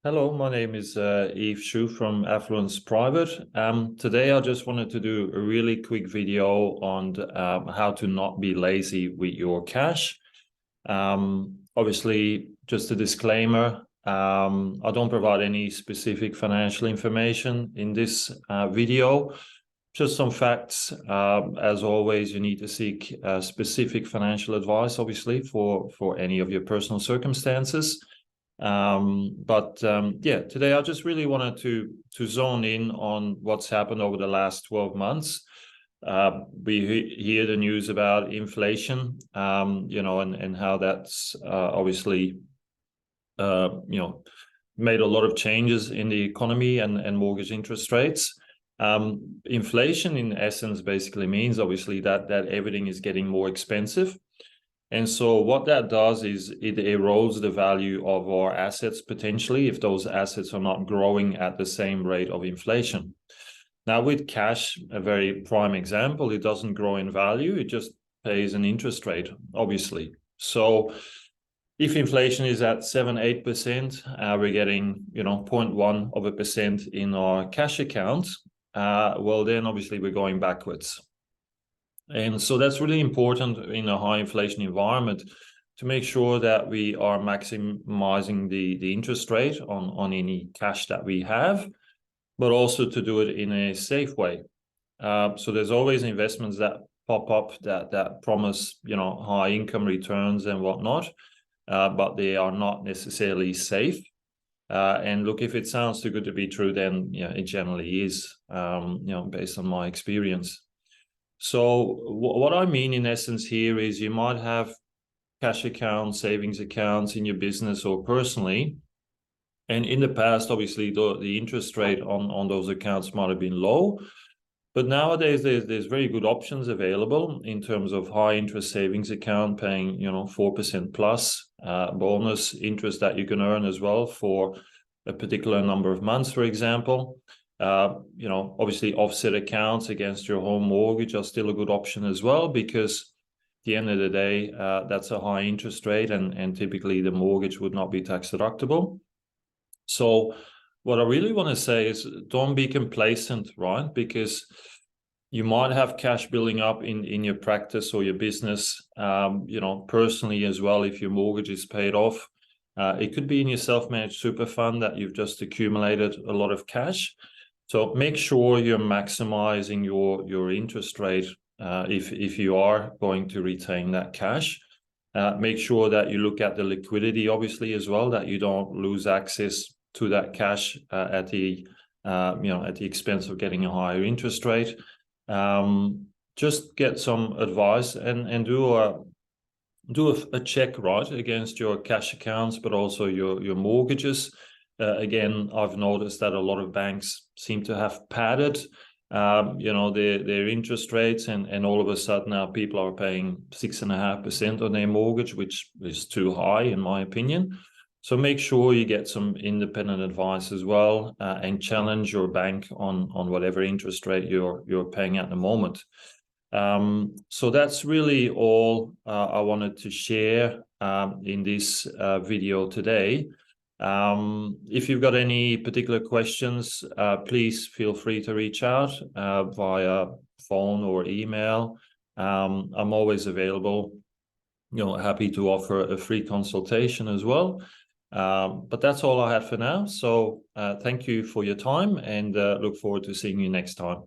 Hello, my name is Yves Shu from Affluence Private. Today I just wanted to do a really quick video on how to not be lazy with your cash. Obviously, just a disclaimer, I don't provide any specific financial information in this video, just some facts. As always, you need to seek specific financial advice, obviously, for any of your personal circumstances. Yeah, today I just really wanted to zone in on what's happened over the last 12 months. We hear the news about inflation, and how that's obviously, made a lot of changes in the economy and mortgage interest rates. Inflation, in essence, basically means obviously that everything is getting more expensive. And so what that does is it erodes the value of our assets potentially if those assets are not growing at the same rate of inflation. Now with cash, a very prime example, it doesn't grow in value, it just pays an interest rate, obviously. So if inflation is at 7-8%, we're getting 0.1% in our cash account. Well, then obviously we're going backwards. And so that's really important in a high inflation environment to make sure that we are maximizing the interest rate on any cash that we have, but also to do it in a safe way. So there's always investments that pop up that promise, high income returns and whatnot, but they are not necessarily safe. And look, if it sounds too good to be true, then it generally is, based on my experience. So what I mean in essence here is you might have cash accounts, savings accounts in your business or personally. And in the past, obviously, the interest rate on those accounts might have been low. But nowadays, there's very good options available in terms of high interest savings account paying, 4% plus bonus interest that you can earn as well for a particular number of months, for example. Obviously offset accounts against your home mortgage are still a good option as well, because at the end of the day, that's a high interest rate and typically the mortgage would not be tax deductible. So what I really want to say is don't be complacent, right? Because you might have cash building up in your practice or your business, personally as well, if your mortgage is paid off. It could be in your self-managed super fund that you've just accumulated a lot of cash. So make sure you're maximizing your interest rate if you are going to retain that cash. Make sure that you look at the liquidity, obviously, as well, that you don't lose access to that cash at the expense of getting a higher interest rate. Just get some advice and do a check, right, against your cash accounts, but also your mortgages. Again, I've noticed that a lot of banks seem to have padded, their interest rates, and all of a sudden now people are paying 6.5% on their mortgage, which is too high in my opinion. So make sure you get some independent advice as well, and challenge your bank on whatever interest rate you're paying at the moment. So that's really all I wanted to share in this video today. If you've got any particular questions, please feel free to reach out via phone or email. I'm always available, happy to offer a free consultation as well. But that's all I have for now. So thank you for your time and look forward to seeing you next time.